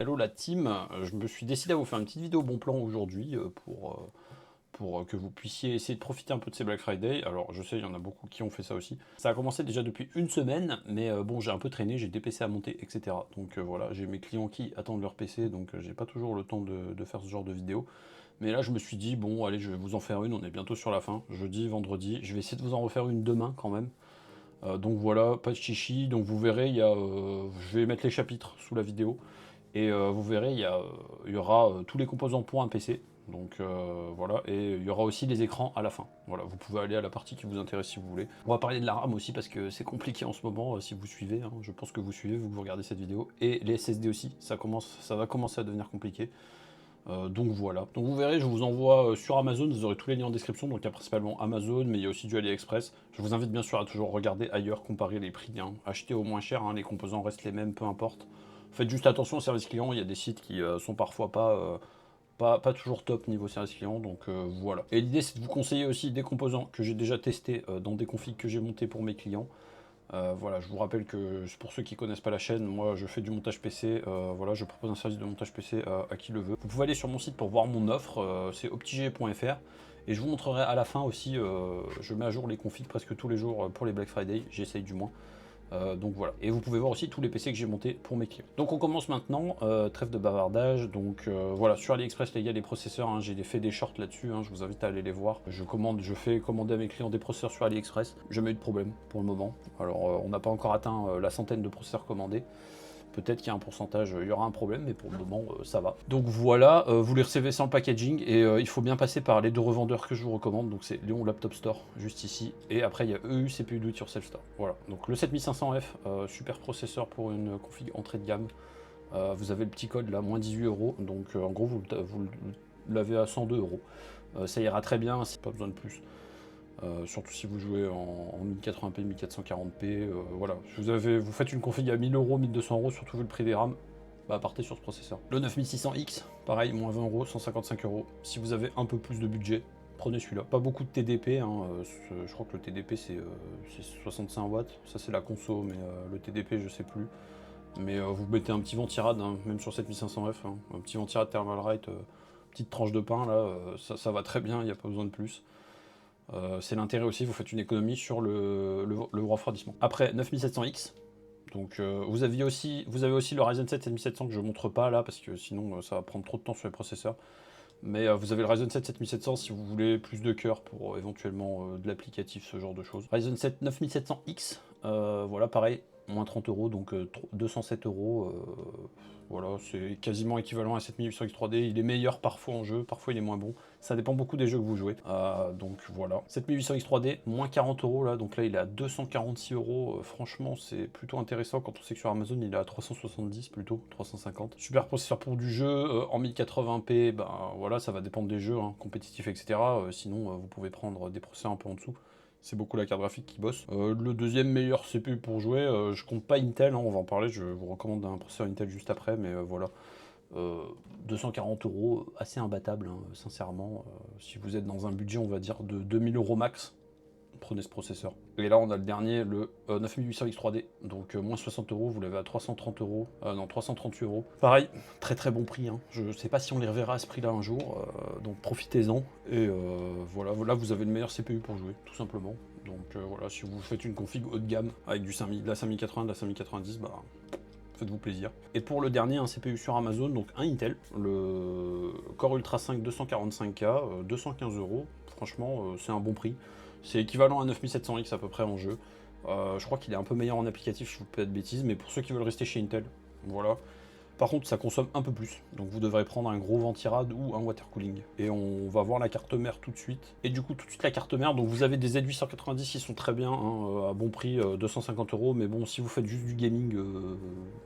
Hello la team, je me suis décidé à vous faire une petite vidéo bon plan aujourd'hui pour que vous puissiez essayer de profiter un peu de ces Black Friday. Alors je sais, il y en a beaucoup qui ont fait ça aussi. Ça a commencé déjà depuis une semaine, mais bon, j'ai un peu traîné, j'ai des PC à monter, etc. Donc voilà, j'ai mes clients qui attendent leur PC, donc j'ai pas toujours le temps de faire ce genre de vidéo. Mais là, je me suis dit, bon, allez, je vais vous en faire une, on est bientôt sur la fin, jeudi, vendredi. Je vais essayer de vous en refaire une demain quand même. Donc voilà, pas de chichi, donc vous verrez, je vais mettre les chapitres sous la vidéo. Et vous verrez, il y aura tous les composants pour un PC. Donc voilà, et il y aura aussi les écrans à la fin. Voilà, vous pouvez aller à la partie qui vous intéresse si vous voulez. On va parler de la RAM aussi parce que c'est compliqué en ce moment si vous suivez. Hein. Je pense que vous suivez, vous regardez cette vidéo. Et les SSD aussi, ça va commencer à devenir compliqué. Donc voilà. Donc vous verrez, je vous envoie sur Amazon, vous aurez tous les liens en description. Donc il y a principalement Amazon, mais il y a aussi du AliExpress. Je vous invite bien sûr à toujours regarder ailleurs, comparer les prix. Hein. Acheter au moins cher, hein, les composants restent les mêmes, peu importe. Faites juste attention au service client, il y a des sites qui sont parfois pas toujours top niveau service client, donc voilà. Et l'idée c'est de vous conseiller aussi des composants que j'ai déjà testés dans des configs que j'ai montés pour mes clients. Voilà, je vous rappelle que pour ceux qui connaissent pas la chaîne, moi je fais du montage PC, voilà, je propose un service de montage PC à qui le veut. Vous pouvez aller sur mon site pour voir mon offre, c'est optigé.fr. Et je vous montrerai à la fin aussi, je mets à jour les configs presque tous les jours pour les Black Friday, j'essaye du moins. Donc voilà, et vous pouvez voir aussi tous les PC que j'ai montés pour mes clients. Donc on commence maintenant, trêve de bavardage. Donc voilà, sur AliExpress les gars, les processeurs, hein, j'ai fait des shorts là-dessus, hein, je vous invite à aller les voir. Je fais commander à mes clients des processeurs sur AliExpress, jamais eu de problème pour le moment. Alors on n'a pas encore atteint la centaine de processeurs commandés. Peut-être qu'il y a un pourcentage, il y aura un problème, mais pour le moment, ça va. Donc voilà, vous les recevez sans le packaging, et il faut bien passer par les deux revendeurs que je vous recommande. Donc c'est Léon Laptop Store, juste ici, et après il y a EU CPU Do It Yourself Store. Voilà, donc le 7500F, super processeur pour une config entrée de gamme. Vous avez le petit code là, moins 18 euros, donc en gros vous l'avez à 102 euros. Ça ira très bien, pas besoin de plus. Surtout si vous jouez en 1080p, 1440p, voilà. Vous faites une config à 1000 euros, 1200 euros, surtout vu le prix des RAM, bah partez sur ce processeur. Le 9600X, pareil, moins 20 euros, 155 euros. Si vous avez un peu plus de budget, prenez celui-là. Pas beaucoup de TDP, hein, je crois que le TDP c'est 65 watts, ça c'est la conso, mais le TDP je sais plus. Mais vous mettez un petit ventirad, hein, même sur 7500F, hein, un petit ventirad Thermalright, petite tranche de pain là, ça va très bien, il n'y a pas besoin de plus. C'est l'intérêt aussi, vous faites une économie sur le refroidissement. Après, 9700X, donc vous avez aussi le Ryzen 7 7700 que je ne montre pas là, parce que sinon ça va prendre trop de temps sur les processeurs. Mais vous avez le Ryzen 7 7700 si vous voulez plus de cœur pour éventuellement de l'applicatif, ce genre de choses. Ryzen 7 9700X, voilà pareil, moins 30 euros, donc 207 euros. Voilà, c'est quasiment équivalent à 7800X 3D. Il est meilleur parfois en jeu, parfois il est moins bon. Ça dépend beaucoup des jeux que vous jouez. Donc voilà. 7800X 3D, moins 40 euros là. Donc là, il est à 246 euros. Franchement, c'est plutôt intéressant quand on sait que sur Amazon, il est à 370 plutôt, 350. Super processeur pour du jeu en 1080p. Ben voilà, ça va dépendre des jeux, hein, compétitifs, etc. Sinon, vous pouvez prendre des processeurs un peu en dessous. C'est beaucoup la carte graphique qui bosse. Le deuxième meilleur CPU pour jouer, je compte pas Intel, hein, on va en parler, je vous recommande un processeur Intel juste après, mais voilà. 240 euros, assez imbattable, hein, sincèrement. Si vous êtes dans un budget, on va dire, de 2000 euros max, prenez ce processeur. Et là, on a le dernier, le 9800X 3D, donc moins 60 euros, vous l'avez à 330 euros, non, 338 euros. Pareil, très très bon prix, hein. Je sais pas si on les reverra à ce prix-là un jour, donc profitez-en. Et voilà, là vous avez le meilleur CPU pour jouer, tout simplement. Donc voilà, si vous faites une config haut de gamme avec de la 5080, de la 5090, bah faites-vous plaisir. Et pour le dernier, un CPU sur Amazon, donc un Intel, le Core Ultra 5 245K, 215 euros. Franchement, c'est un bon prix. C'est équivalent à 9700X à peu près en jeu. Je crois qu'il est un peu meilleur en applicatif, je vous pas de bêtises, mais pour ceux qui veulent rester chez Intel, voilà. Par contre, ça consomme un peu plus, donc vous devrez prendre un gros ventirad ou un water cooling. Et on va voir la carte mère tout de suite. Et du coup, tout de suite la carte mère, donc vous avez des Z890 qui sont très bien, hein, à bon prix, 250 euros. Mais bon, si vous faites juste du gaming,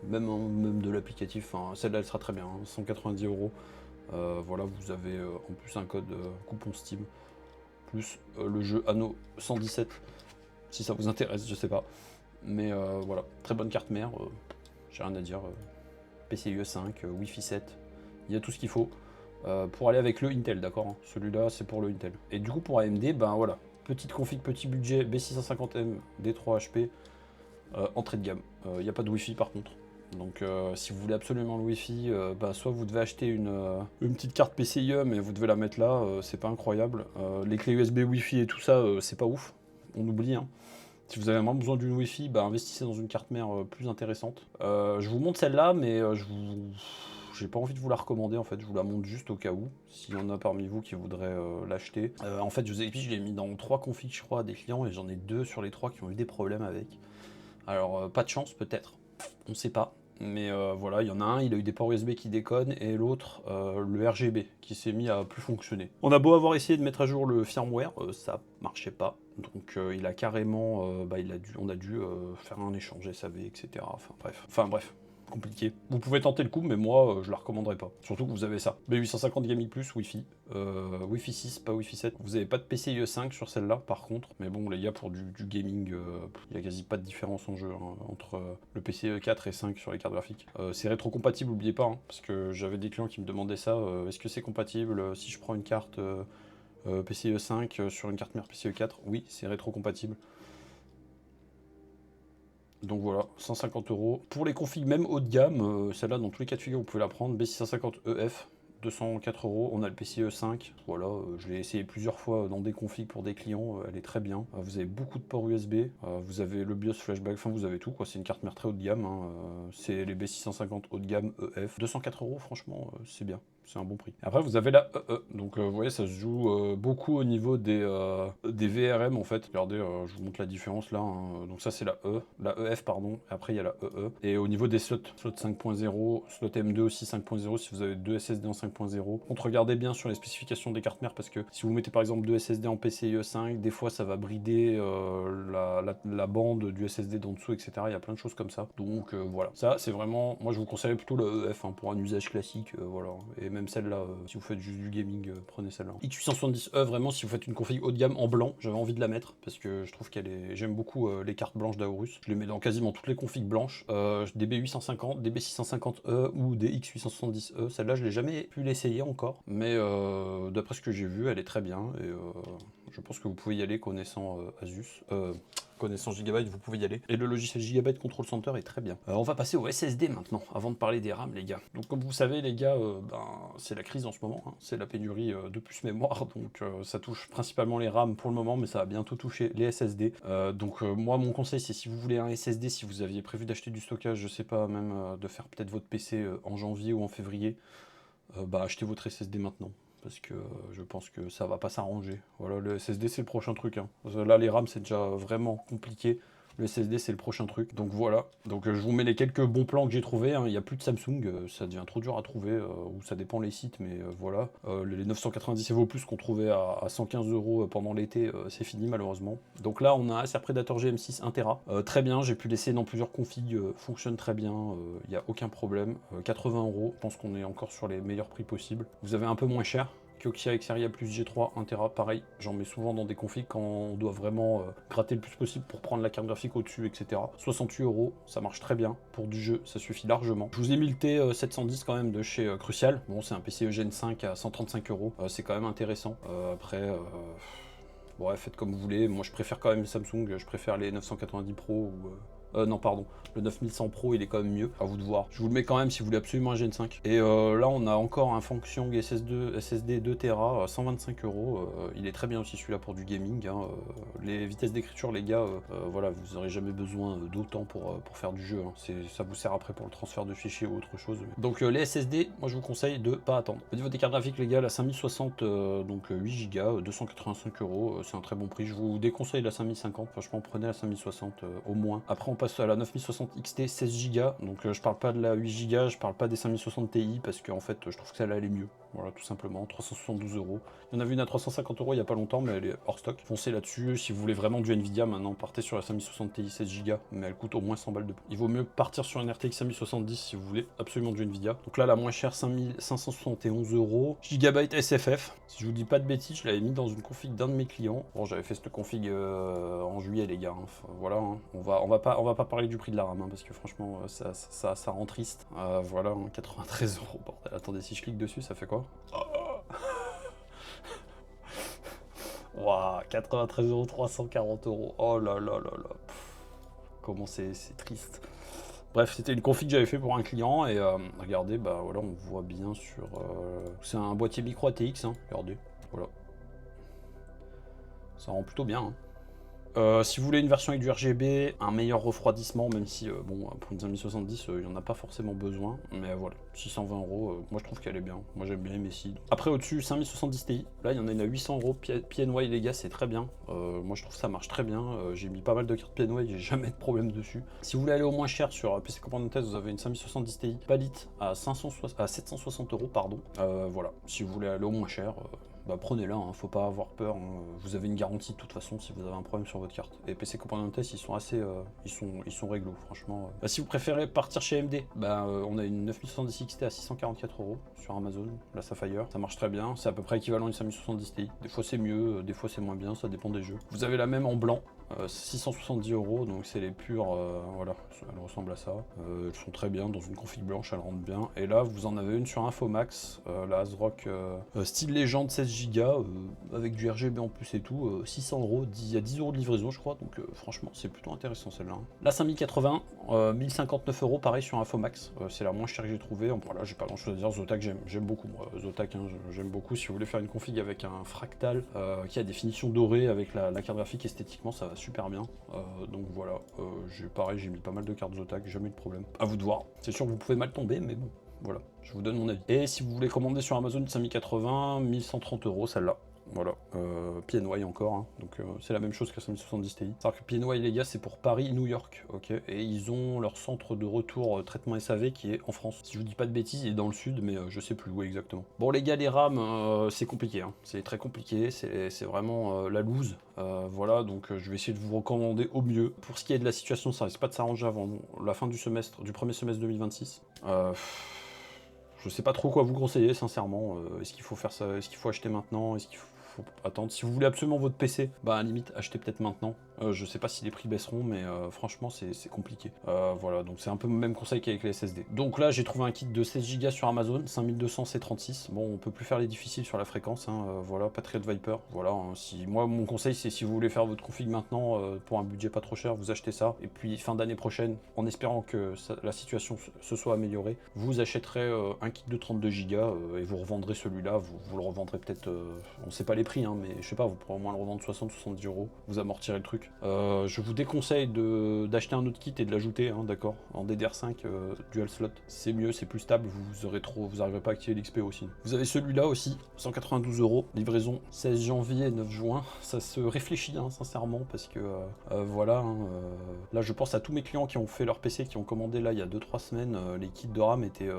même de l'applicatif, hein, celle-là elle sera très bien, hein, 190 euros. Voilà, vous avez en plus un code coupon Steam, plus le jeu Anno 117, si ça vous intéresse, je sais pas. Mais voilà, très bonne carte mère, j'ai rien à dire. PCIe 5, Wi-Fi 7, il y a tout ce qu'il faut pour aller avec le Intel, d'accord, hein. Celui-là, c'est pour le Intel. Et du coup, pour AMD, ben voilà, petite config, petit budget, B650M, D3 HP, entrée de gamme. Il n'y a pas de Wi-Fi par contre, Donc si vous voulez absolument le Wi-Fi, soit vous devez acheter une petite carte PCIe, mais vous devez la mettre là, c'est pas incroyable. Les clés USB Wi-Fi et tout ça, c'est pas ouf, on oublie. Hein. Si vous avez vraiment besoin d'une Wi-Fi, investissez dans une carte mère plus intéressante. Je vous montre celle-là, mais j'ai pas envie de vous la recommander en fait, je vous la montre juste au cas où, s'il y en a parmi vous qui voudraient l'acheter. En fait, je vous explique, je l'ai mis dans 3 configs, je crois, à des clients, et j'en ai 2 sur les 3 qui ont eu des problèmes avec. Alors, pas de chance peut-être, on sait pas. Mais voilà, il y en a un, il a eu des ports USB qui déconnent, et l'autre, le RGB, qui s'est mis à plus fonctionner. On a beau avoir essayé de mettre à jour le firmware, ça marchait pas. Donc il a carrément, on a dû faire un échange SAV, etc. Enfin bref, compliqué. Vous pouvez tenter le coup, mais moi, je la recommanderais pas. Surtout que vous avez ça. B850 Gaming Plus, Wi-Fi. Wi-Fi 6, pas Wi-Fi 7. Vous n'avez pas de PCIe 5 sur celle-là, par contre. Mais bon, les gars, pour du gaming, il n'y a quasi pas de différence en jeu entre le PCIe 4 et 5 sur les cartes graphiques. C'est rétrocompatible, n'oubliez pas, hein, parce que j'avais des clients qui me demandaient ça. Est-ce que c'est compatible si je prends une carte PCIe 5 sur une carte mère PCIe 4? Oui, c'est rétrocompatible. Donc voilà, 150 €. Pour les configs même haut de gamme, celle-là, dans tous les cas de figure, vous pouvez la prendre. B650EF, 204 €. On a le PCIe 5. Voilà, je l'ai essayé plusieurs fois dans des configs pour des clients. Elle est très bien. Vous avez beaucoup de ports USB. Vous avez le BIOS flashback. Enfin, vous avez tout, quoi. C'est une carte mère très haut de gamme. Hein. C'est les B650 haut de gamme EF. 204 €, franchement, c'est bien. C'est un bon prix. Après, vous avez la EE. Donc, vous voyez, ça se joue beaucoup au niveau des VRM, en fait. Regardez, je vous montre la différence là. Hein. Donc, ça, c'est la EF, pardon. Après, il y a la EE. Et au niveau des slots 5.0, slot M2 aussi 5.0, si vous avez 2 SSD en 5.0. Donc, regardez bien sur les spécifications des cartes mères, parce que si vous mettez par exemple 2 SSD en PCIe 5, des fois, ça va brider la bande du SSD d'en dessous, etc. Il y a plein de choses comme ça. Donc, voilà. Ça, c'est vraiment... Moi, je vous conseille plutôt le EF pour un usage classique. Voilà. Et même celle-là, si vous faites juste du gaming, prenez celle-là. X870E, vraiment, si vous faites une config haut de gamme en blanc, j'avais envie de la mettre parce que je trouve qu'elle est. J'aime beaucoup les cartes blanches d'Aorus. Je les mets dans quasiment toutes les configs blanches. Des B850, des B650E ou des X870E. Celle-là, je l'ai jamais pu l'essayer encore, mais d'après ce que j'ai vu, elle est très bien et je pense que vous pouvez y aller connaissant Asus. Connaissant Gigabyte, vous pouvez y aller. Et le logiciel Gigabyte Control Center est très bien. On va passer au SSD maintenant, avant de parler des RAM, les gars. Donc, comme vous savez, les gars, c'est la crise en ce moment. Hein. C'est la pénurie de puces mémoire. Donc, ça touche principalement les RAM pour le moment, mais ça va bientôt toucher les SSD. Moi, mon conseil, c'est si vous voulez un SSD, si vous aviez prévu d'acheter du stockage, je sais pas, même de faire peut-être votre PC en janvier ou en février, achetez votre SSD maintenant. Parce que je pense que ça va pas s'arranger. Voilà, le SSD c'est le prochain truc. Hein. Là, les RAM c'est déjà vraiment compliqué. Le SSD c'est le prochain truc. Donc voilà. Donc je vous mets les quelques bons plans que j'ai trouvés. Hein. Il n'y a plus de Samsung. Ça devient trop dur à trouver. Ou ça dépend les sites. Mais voilà. Les 990 EVO Plus qu'on trouvait à 115 € pendant l'été, c'est fini malheureusement. Donc là, on a Acer Predator GM6 1 Tera. Très bien. J'ai pu l'essayer dans plusieurs configs. Fonctionne très bien. Il n'y a aucun problème. 80 €. Je pense qu'on est encore sur les meilleurs prix possibles. Vous avez un peu moins cher. Kioxia Xperia Plus G3 1 Tera, pareil, j'en mets souvent dans des configs quand on doit vraiment gratter le plus possible pour prendre la carte graphique au-dessus, etc. 68 €, ça marche très bien. Pour du jeu, ça suffit largement. Je vous ai mis le T710 quand même de chez Crucial. Bon, c'est un PC Gen 5 à 135 €, c'est quand même intéressant. Après, faites comme vous voulez. Moi, je préfère quand même Samsung, je préfère les 990 Pro ou... non, pardon, le 9100 Pro il est quand même mieux, à vous de voir. Je vous le mets quand même si vous voulez absolument un Gen 5. Et là, on a encore un Function SSD 2 Tera à 125 €. Il est très bien aussi celui-là pour du gaming. Hein. Les vitesses d'écriture, les gars, voilà, vous n'aurez jamais besoin d'autant pour faire du jeu. Hein. Ça vous sert après pour le transfert de fichiers ou autre chose. Donc les SSD, moi je vous conseille de pas attendre. Au niveau des cartes graphiques, les gars, la 5060, donc 8 Go, 285 €, c'est un très bon prix. Je vous déconseille la 5050, franchement, prenez la 5060 au moins. Après, on passe à la 9060 XT 16 Go, donc je parle pas de la 8 Go, je parle pas des 5060 Ti parce qu'en fait je trouve que celle-là elle est mieux, voilà tout simplement, 372 €. Il y en avait une à 350 € il y a pas longtemps mais elle est hors stock. Foncez là-dessus, si vous voulez vraiment du Nvidia maintenant, partez sur la 5060 Ti 16 Go, mais elle coûte au moins 100 balles de plus. Il vaut mieux partir sur une RTX 5070 si vous voulez absolument du Nvidia. Donc là la moins chère 5571 €, Gigabyte SFF, si je vous dis pas de bêtises, je l'avais mis dans une config d'un de mes clients. Bon, j'avais fait cette config en juillet les gars, hein. Enfin, voilà, hein. On va pas parler du prix de la RAM, hein, parce que franchement, ça rend triste. Voilà, hein, 93 €, bordel. Attendez, si je clique dessus, ça fait quoi? Waouh, 93 €, 340 €. Oh là là là là. Comment c'est triste. Bref, c'était une config que j'avais fait pour un client et regardez, bah voilà, on voit bien sur... c'est un boîtier micro ATX, hein, regardez, voilà. Ça rend plutôt bien, hein. Si vous voulez une version avec du RGB, un meilleur refroidissement, même si bon, pour une 5070, il n'y en a pas forcément besoin, mais voilà, 620 €, moi je trouve qu'elle est bien, moi j'aime bien MSI. Après au-dessus, 5070 Ti, là il y en a une à 800 €, PNY les gars, c'est très bien, moi je trouve que ça marche très bien, j'ai mis pas mal de cartes PNY, j'ai jamais de problème dessus. Si vous voulez aller au moins cher sur PC Componentes, vous avez une 5070 Ti Palit à 760 €, pardon, voilà, si vous voulez aller au moins cher, bah prenez-la, hein, faut pas avoir peur, hein. Vous avez une garantie de toute façon si vous avez un problème sur votre carte. Et PC Componentes, ils sont assez, ils sont réglo, franchement. Bah, si vous préférez partir chez AMD, bah on a une 9070 XT à 644 € sur Amazon, la Sapphire, ça marche très bien, c'est à peu près équivalent à une 5070 Ti. Des fois c'est mieux, des fois c'est moins bien, ça dépend des jeux. Vous avez la même en blanc, 670 €, donc c'est les pures, voilà, elles ressemblent à ça. Elles sont très bien, dans une config blanche, elles rentrent bien. Et là, vous en avez une sur Infomax, la ASRock style légende 16 Go, avec du RGB en plus et tout, 600 €, il y a 10 € de livraison je crois, donc franchement c'est plutôt intéressant celle-là, hein. La 5080, 1059 € pareil sur Infomax, c'est la moins chère que j'ai trouvée. Voilà, j'ai pas grand chose à dire, Zotac j'aime beaucoup moi, Zotac, hein, j'aime beaucoup. Si vous voulez faire une config avec un fractal qui a des finitions dorées avec la carte graphique, esthétiquement ça va super bien, donc voilà, pareil j'ai mis pas mal de cartes Zotac, jamais eu de problème. À vous de voir, c'est sûr que vous pouvez mal tomber, mais bon, voilà, je vous donne mon avis. Et si vous voulez commander sur Amazon 5080, 1130 € celle-là. Voilà, PNY encore, hein. Donc c'est la même chose que 5070 Ti. C'est-à-dire que PNY les gars c'est pour Paris, New York, ok. Et ils ont leur centre de retour traitement SAV qui est en France. Si je vous dis pas de bêtises, il est dans le sud, mais je sais plus où exactement. Bon les gars, les RAM, c'est compliqué, hein. C'est très compliqué, c'est vraiment la loose. Voilà, donc je vais essayer de vous recommander au mieux. Pour ce qui est de la situation, ça risque pas de s'arranger avant la fin du semestre, du premier semestre 2026. Je sais pas trop quoi vous conseiller, sincèrement. Est-ce qu'il faut faire ça? Est-ce qu'il faut acheter maintenant? Est-ce qu'il faut attendre? Si vous voulez absolument votre PC, bah à la limite, achetez peut-être maintenant. Je sais pas si les prix baisseront, mais franchement, c'est compliqué. Voilà, donc c'est un peu le même conseil qu'avec les SSD. Donc là, j'ai trouvé un kit de 16 Go sur Amazon, 5200 C36. Bon, on peut plus faire les difficiles sur la fréquence, hein. Voilà, Patriot Viper. Voilà, hein. Moi, mon conseil, c'est si vous voulez faire votre config maintenant, pour un budget pas trop cher, vous achetez ça. Et puis, fin d'année prochaine, en espérant que la situation se soit améliorée, vous achèterez un kit de 32 Go et vous revendrez celui-là. Vous le revendrez peut-être, on sait pas les prix, hein, mais je sais pas, vous pourrez au moins le revendre 60-70 €. Vous amortirez le truc. Je vous déconseille d'acheter un autre kit et de l'ajouter, hein, d'accord, en DDR5 dual slot. C'est mieux, c'est plus stable, vous n'arriverez pas à activer l'XP aussi. Vous avez celui-là aussi, 192 €, livraison 16 janvier, 9 juin. Ça se réfléchit, hein, sincèrement, parce que voilà, hein, là je pense à tous mes clients qui ont fait leur PC, qui ont commandé là il y a 2-3 semaines, les kits de RAM étaient...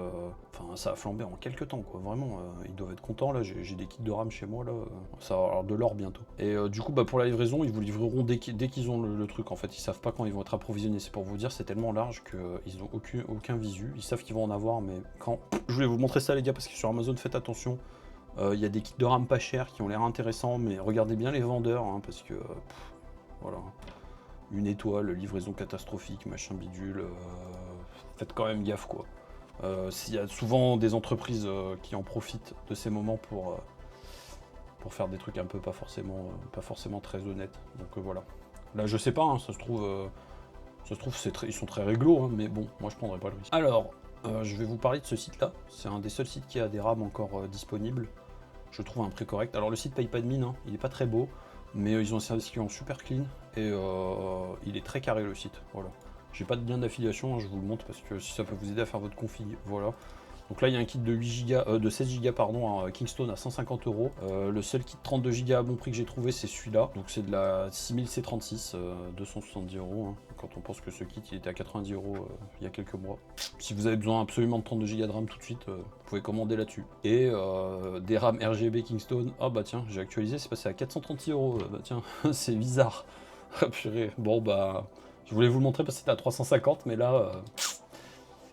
Enfin, ça a flambé en quelques temps, quoi, vraiment, ils doivent être contents, là, j'ai des kits de RAM chez moi, là, ça va avoir de l'or bientôt. Et du coup, bah, pour la livraison, ils vous livreront dès qu'ils ont le truc, en fait, ils savent pas quand ils vont être approvisionnés, c'est pour vous dire, c'est tellement large qu'ils ont aucun visu, ils savent qu'ils vont en avoir, mais quand... Je voulais vous montrer ça, les gars, parce que sur Amazon, faites attention, il y a des kits de RAM pas chers qui ont l'air intéressants, mais regardez bien les vendeurs, hein, parce que, voilà, une étoile, livraison catastrophique, machin bidule, faites quand même gaffe, quoi. Il y a souvent des entreprises qui en profitent de ces moments pour faire des trucs un peu pas forcément très honnêtes. Donc voilà. Là je sais pas, hein, ça se trouve ils sont très réglo, hein, mais bon, moi je prendrais pas le risque. Alors, je vais vous parler de ce site-là. C'est un des seuls sites qui a des RAM encore disponibles. Je trouve un prix correct. Alors le site paye pas de mine, hein, il est pas très beau, mais ils ont un service client super clean et il est très carré le site. Voilà. J'ai pas de lien d'affiliation, hein, je vous le montre parce que si ça peut vous aider à faire votre config, voilà. Donc là il y a un kit de 16 Go pardon, à Kingston à 150 €. Le seul kit 32 Go à bon prix que j'ai trouvé c'est celui-là. Donc c'est de la 6000 C36, 270 €, hein, quand on pense que ce kit il était à 90 € il y a quelques mois. Si vous avez besoin absolument de 32 Go de RAM tout de suite, vous pouvez commander là-dessus. Et des RAM RGB Kingston, ah bah tiens, j'ai actualisé, c'est passé à 436 €. Bah tiens, c'est bizarre. Ah purée, bon bah... Je voulais vous le montrer parce que c'était à 350, mais là,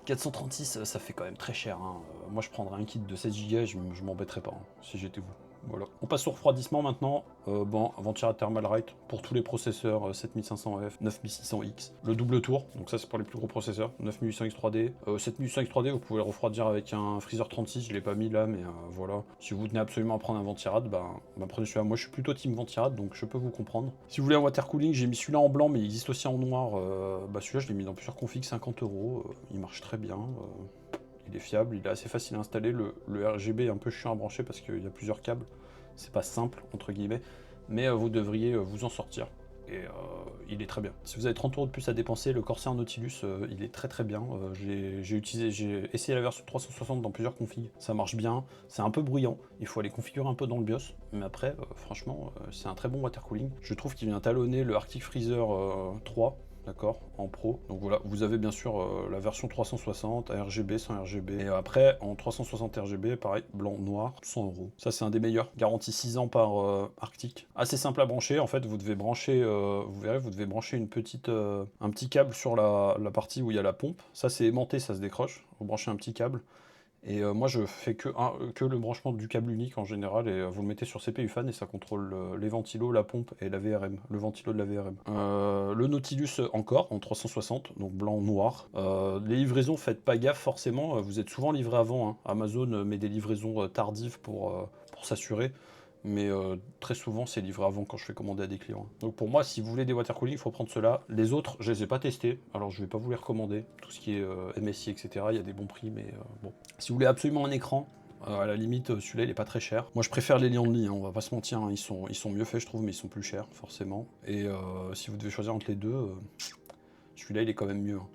436, ça fait quand même très cher, hein. Moi, je prendrais un kit de 16 Go, je m'embêterais pas, hein, si j'étais vous. Voilà. On passe au refroidissement maintenant. Bon, Ventura Thermalright pour tous les processeurs 7500F, 9600X. Le double tour, donc ça c'est pour les plus gros processeurs. 9800X 3D. 7800X 3D, vous pouvez le refroidir avec un Freezer 36, je l'ai pas mis là, mais voilà. Si vous tenez absolument à prendre un Ventirad, prenez celui-là. Moi je suis plutôt team Ventirad, donc je peux vous comprendre. Si vous voulez un water cooling, j'ai mis celui-là en blanc, mais il existe aussi en noir. Celui-là je l'ai mis dans plusieurs configs, 50 €. Il marche très bien. Il est fiable, il est assez facile à installer. Le RGB est un peu chiant à brancher parce qu'il y a plusieurs câbles. C'est pas simple, entre guillemets, mais vous devriez vous en sortir. Et il est très bien. Si vous avez 30 € de plus à dépenser, le Corsair Nautilus, il est très très bien. J'ai essayé la version 360 dans plusieurs configs. Ça marche bien. C'est un peu bruyant. Il faut aller configurer un peu dans le BIOS. Mais après, franchement, c'est un très bon water cooling. Je trouve qu'il vient talonner le Arctic Freezer 3. D'accord, en pro. Donc voilà, vous avez bien sûr la version 360, RGB, sans RGB. Et après, en 360 RGB, pareil, blanc, noir, 100 €. Ça, c'est un des meilleurs. Garantie 6 ans par Arctic. Assez simple à brancher. En fait, vous devez brancher, vous verrez, vous devez brancher un petit câble sur la partie où il y a la pompe. Ça, c'est aimanté, ça se décroche. Vous branchez un petit câble. Et moi je fais que le branchement du câble unique en général et vous le mettez sur CPU fan et ça contrôle les ventilos, la pompe et la VRM, le ventilo de la VRM. Le Nautilus encore en 360, donc blanc-noir. Les livraisons, faites pas gaffe forcément, vous êtes souvent livré avant. Hein. Amazon met des livraisons tardives pour s'assurer. Mais très souvent c'est livré avant quand je fais commander à des clients. Donc pour moi, si vous voulez des water cooling, il faut prendre ceux-là. Les autres, je les ai pas testés, alors je vais pas vous les recommander. Tout ce qui est MSI, etc., il y a des bons prix, mais bon. Si vous voulez absolument un écran, à la limite, celui-là il est pas très cher. Moi je préfère les Lianli, hein, on va pas se mentir, hein, ils sont mieux faits je trouve, mais ils sont plus chers forcément. Et si vous devez choisir entre les deux, celui-là il est quand même mieux. Hein.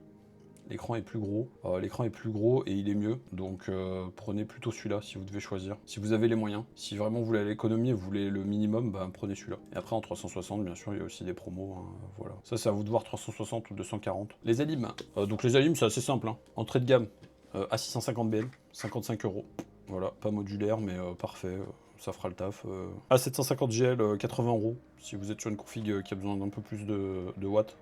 L'écran est plus gros, et il est mieux, donc prenez plutôt celui-là si vous devez choisir. Si vous avez les moyens, si vraiment vous voulez l'économie et vous voulez le minimum, prenez celui-là. Et après en 360, bien sûr, il y a aussi des promos, hein, voilà. Ça c'est à vous de voir 360 ou 240. Les Alim, donc les Alim c'est assez simple, hein. Entrée de gamme, A650BM, 55 €. Voilà, pas modulaire mais parfait. Ça fera le taf. A750GL, 80 € si vous êtes sur une config qui a besoin d'un peu plus de watts.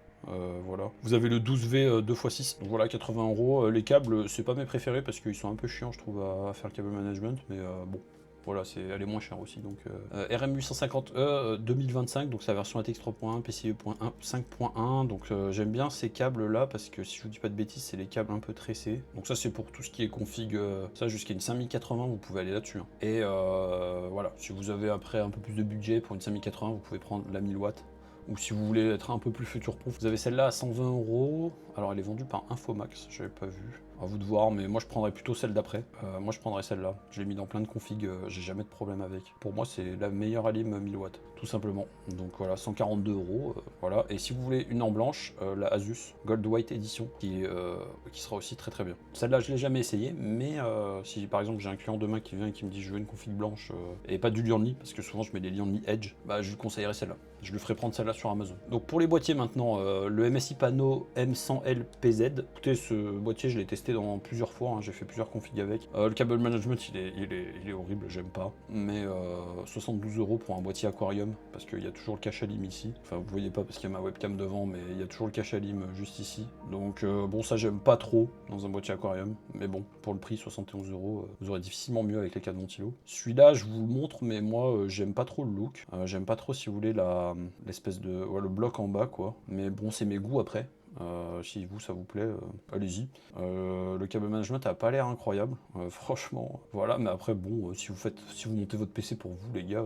Voilà. Vous avez le 12V 2x6, donc voilà, 80 €. Les câbles, c'est pas mes préférés parce qu'ils sont un peu chiants, je trouve, à faire le câble management, mais bon. Voilà, elle est moins chère aussi. Donc RM850E 2025, donc c'est la version ATX 3.1, PCIe 5.1. Donc j'aime bien ces câbles là parce que si je vous dis pas de bêtises, c'est les câbles un peu tressés. Donc ça c'est pour tout ce qui est config, ça jusqu'à une 5080, vous pouvez aller là-dessus. Hein. Et voilà, si vous avez après un peu plus de budget pour une 5080, vous pouvez prendre la 1000 watts. Ou si vous voulez être un peu plus future-proof, vous avez celle-là à 120 €. Alors elle est vendue par Infomax, j'avais pas vu. À vous de voir, mais moi je prendrais plutôt celle d'après. Moi je prendrais celle-là. Je l'ai mis dans plein de configs, j'ai jamais de problème avec. Pour moi c'est la meilleure Alim 1000 watts, tout simplement. Donc voilà, 142 €. Voilà. Et si vous voulez une en blanche, la Asus Gold White Edition, qui sera aussi très très bien. Celle-là je l'ai jamais essayé, mais si par exemple j'ai un client demain qui vient et qui me dit je veux une config blanche et pas du Lianli, parce que souvent je mets des Lianli Edge, je lui conseillerais celle-là. Je lui ferai prendre celle-là sur Amazon. Donc pour les boîtiers maintenant, le MSI Pano M100L PZ. Écoutez, ce boîtier je l'ai testé dans plusieurs fois, hein, j'ai fait plusieurs configs avec. Le câble management il est horrible, j'aime pas. Mais 72 € pour un boîtier aquarium, parce qu'il y a toujours le cache Alim ici. Enfin vous voyez pas parce qu'il y a ma webcam devant, mais il y a toujours le cache Alim juste ici. Donc bon, ça j'aime pas trop dans un boîtier aquarium. Mais bon, pour le prix 71 €, vous aurez difficilement mieux avec les câbles ventilo. Celui-là je vous le montre, mais moi j'aime pas trop le look. J'aime pas trop, si vous voulez, l'espèce de... Ouais, le bloc en bas quoi. Mais bon, c'est mes goûts après. Si vous ça vous plaît, allez-y. Le câble management a pas l'air incroyable, franchement. Voilà, mais après bon, si vous montez votre PC pour vous les gars,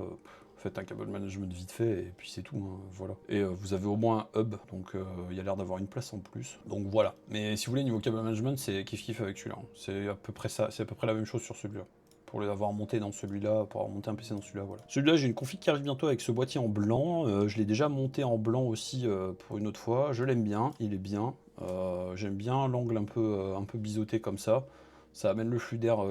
faites un câble management vite fait et puis c'est tout, hein, voilà. Et vous avez au moins un hub, donc il y a l'air d'avoir une place en plus. Donc voilà. Mais si vous voulez, niveau câble management, c'est kiff avec celui-là. Hein. C'est à peu près ça, c'est à peu près la même chose sur celui-là. Pour l'avoir monté dans celui-là, pour avoir monté un PC dans celui-là, voilà. Celui-là, j'ai une config qui arrive bientôt avec ce boîtier en blanc. Je l'ai déjà monté en blanc aussi pour une autre fois. Je l'aime bien, il est bien. J'aime bien l'angle un peu biseauté comme ça. Ça amène le flux d'air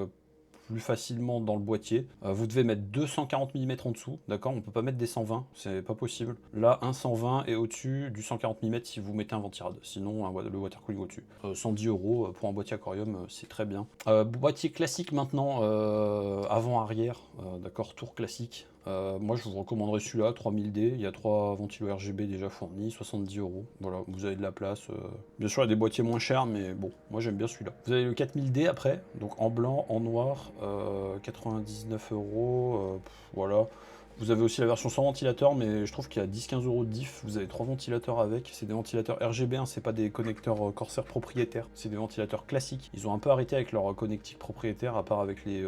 plus facilement dans le boîtier. Vous devez mettre 240 mm en dessous, d'accord? On peut pas mettre des 120, c'est pas possible. Là, un 120 et au-dessus du 140 mm si vous mettez un ventirad. Sinon, le water cooling au-dessus. 110 € pour un boîtier aquarium, c'est très bien. Boîtier classique maintenant, avant-arrière, d'accord, tour classique. Moi je vous recommanderais celui-là, 3000D, il y a 3 ventilos RGB déjà fournis, 70 €. Voilà, vous avez de la place. Bien sûr il y a des boîtiers moins chers, mais bon, moi j'aime bien celui-là. Vous avez le 4000D après, donc en blanc, en noir, 99 €, voilà. Vous avez aussi la version sans ventilateur, mais je trouve qu'il y a 10-15 € de diff. Vous avez 3 ventilateurs avec. C'est des ventilateurs RGB, hein, c'est pas des connecteurs Corsair propriétaires. C'est des ventilateurs classiques. Ils ont un peu arrêté avec leur connectique propriétaire, à part avec les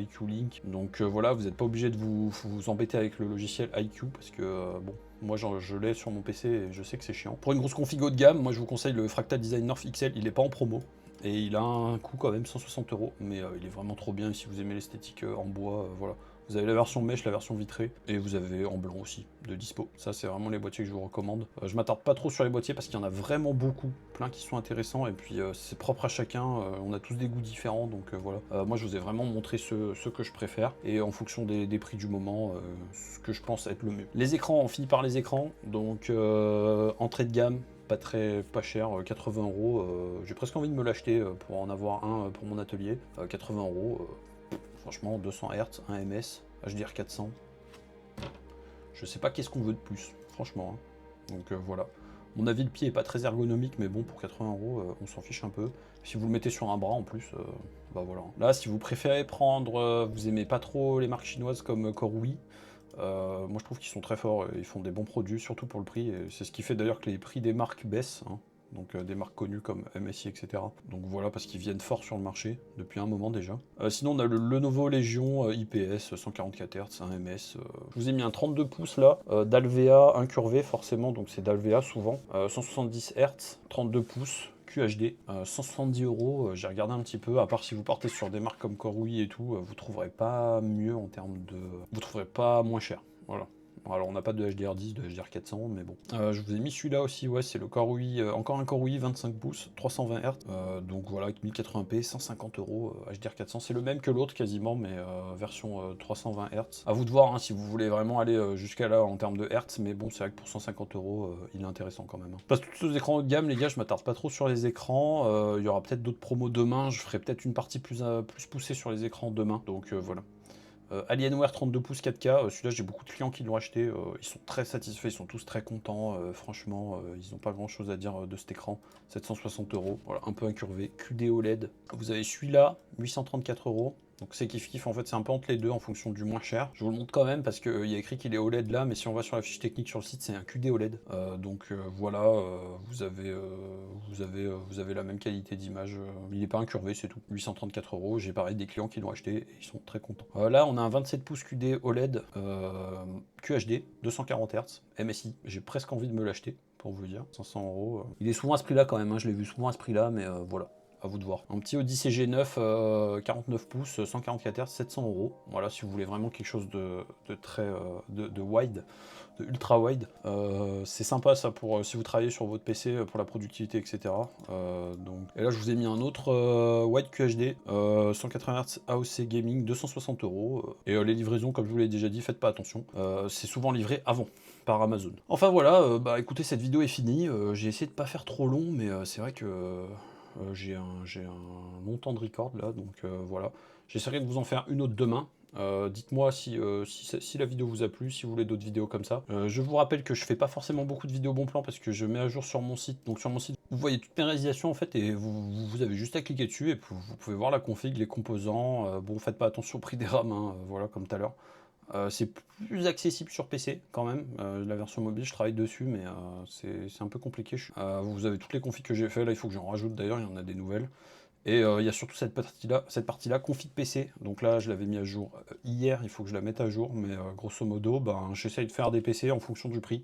IQ Link. Donc voilà, vous n'êtes pas obligé de vous embêter avec le logiciel IQ, parce que bon, moi je l'ai sur mon PC et je sais que c'est chiant. Pour une grosse config haut de gamme, moi je vous conseille le Fractal Design Nerf XL. Il n'est pas en promo. Et il a un coût quand même 160 €, mais il est vraiment trop bien. Et si vous aimez l'esthétique en bois, voilà. Vous avez la version mèche, la version vitrée, et vous avez en blanc aussi, de dispo. Ça, c'est vraiment les boîtiers que je vous recommande. Je m'attarde pas trop sur les boîtiers parce qu'il y en a vraiment beaucoup, plein qui sont intéressants, et puis c'est propre à chacun, on a tous des goûts différents, donc voilà. Moi, je vous ai vraiment montré ceux que je préfère, et en fonction des prix du moment, ce que je pense être le mieux. Les écrans, on finit par les écrans, donc entrée de gamme, pas cher, 80 €. J'ai presque envie de me l'acheter pour en avoir un pour mon atelier. 80 €. Franchement, 200 Hz, 1 ms, HDR 400. Je sais pas qu'est-ce qu'on veut de plus, franchement. Hein. Donc voilà. Mon avis, le pied est pas très ergonomique, mais bon, pour 80 €, on s'en fiche un peu. Si vous le mettez sur un bras en plus, bah voilà. Là, si vous préférez prendre, vous aimez pas trop les marques chinoises comme Corui, moi je trouve qu'ils sont très forts, ils font des bons produits, surtout pour le prix. C'est ce qui fait d'ailleurs que les prix des marques baissent. Hein. Donc des marques connues comme MSI, etc. Donc voilà, parce qu'ils viennent fort sur le marché depuis un moment déjà. Sinon, on a le Lenovo Legion IPS 144 Hz, 1 ms. Je vous ai mis un 32 pouces là, d'Alvea incurvé forcément, donc c'est d'Alvea souvent. 170 Hz, 32 pouces. QHD, 170 €, j'ai regardé un petit peu, à part si vous partez sur des marques comme Corui et tout, vous trouverez pas mieux en termes de... Vous trouverez pas moins cher, voilà. Alors on n'a pas de HDR10, de HDR400, mais bon. Je vous ai mis celui-là aussi, ouais, c'est le Corui, encore un Corui 25 pouces, 320 Hz, donc voilà, 1080p, 150 € HDR400, c'est le même que l'autre quasiment, mais version 320 Hz. À vous de voir hein, si vous voulez vraiment aller jusqu'à là en termes de Hz, mais bon, c'est vrai que pour 150 €, il est intéressant quand même. Hein. Parce que tous ces écrans haut de gamme, les gars, je m'attarde pas trop sur les écrans, il y aura peut-être d'autres promos demain, je ferai peut-être une partie plus poussée sur les écrans demain, donc voilà. Alienware 32 pouces 4K, celui-là j'ai beaucoup de clients qui l'ont acheté, ils sont très satisfaits, ils sont tous très contents, franchement ils n'ont pas grand chose à dire de cet écran, 760 €, voilà, un peu incurvé, QD OLED. Vous avez celui-là, 834 €. Donc c'est kiff en fait, c'est un peu entre les deux en fonction du moins cher. Je vous le montre quand même parce qu'il y a écrit qu'il est OLED là, mais si on va sur la fiche technique sur le site, c'est un QD OLED. Donc voilà, vous avez la même qualité d'image. Il n'est pas incurvé, c'est tout. 834 €. J'ai pareil des clients qui l'ont acheté et ils sont très contents. Là, on a un 27 pouces QD OLED QHD, 240 Hz, MSI. J'ai presque envie de me l'acheter pour vous le dire. 500 €. Il est souvent à ce prix-là quand même. Hein. Je l'ai vu souvent à ce prix-là, mais voilà. À vous de voir. Un petit Odyssey G9, 49 pouces, 144 Hz, 700 €. Voilà, si vous voulez vraiment quelque chose de très de wide, de ultra wide. C'est sympa ça pour si vous travaillez sur votre PC pour la productivité, etc. Donc, et là, je vous ai mis un autre Wide QHD, 180 Hz AOC Gaming, 260 €. Et les livraisons, comme je vous l'ai déjà dit, faites pas attention. C'est souvent livré avant par Amazon. Enfin voilà, bah écoutez, cette vidéo est finie. J'ai essayé de pas faire trop long, mais c'est vrai que j'ai un long temps de record là, donc voilà. J'essaierai de vous en faire une autre demain. Dites-moi si la vidéo vous a plu, si vous voulez d'autres vidéos comme ça. Je vous rappelle que je fais pas forcément beaucoup de vidéos bon plan parce que je mets à jour sur mon site. Donc sur mon site, vous voyez toutes mes réalisations en fait et vous avez juste à cliquer dessus et vous pouvez voir la config, les composants. Bon, faites pas attention au prix des RAM, hein, voilà, comme tout à l'heure. C'est plus accessible sur PC quand même. La version mobile, je travaille dessus, mais c'est un peu compliqué. Vous avez toutes les configs que j'ai fait. Là, il faut que j'en rajoute d'ailleurs, il y en a des nouvelles. Et il y a surtout cette partie-là, config PC. Donc là, je l'avais mis à jour hier, il faut que je la mette à jour. Mais grosso modo, ben, j'essaye de faire des PC en fonction du prix.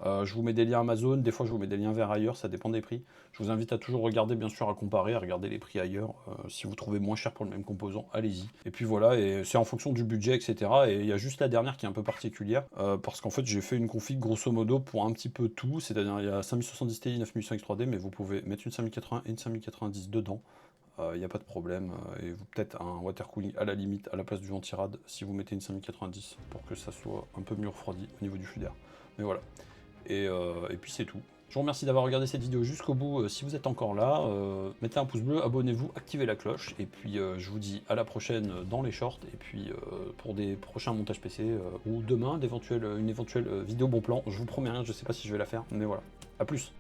Je vous mets des liens Amazon, des fois je vous mets des liens vers ailleurs, ça dépend des prix. Je vous invite à toujours regarder, bien sûr, à comparer, à regarder les prix ailleurs. Si vous trouvez moins cher pour le même composant, allez-y. Et puis voilà, et c'est en fonction du budget, etc. Et il y a juste la dernière qui est un peu particulière, parce qu'en fait j'ai fait une config grosso modo pour un petit peu tout, c'est-à-dire il y a 5070 Ti, 9800 X3D, mais vous pouvez mettre une 5080 et une 5090 dedans. Il n'y a pas de problème, et peut-être un water cooling à la limite, à la place du ventirad, si vous mettez une 5090, pour que ça soit un peu mieux refroidi au niveau du flux d'air. Mais voilà. Et puis c'est tout. Je vous remercie d'avoir regardé cette vidéo jusqu'au bout. Si vous êtes encore là, mettez un pouce bleu, abonnez-vous, activez la cloche. Et puis je vous dis à la prochaine dans les shorts. Et puis pour des prochains montages PC ou demain une éventuelle vidéo bon plan. Je vous promets rien, je sais pas si je vais la faire, mais voilà. A plus.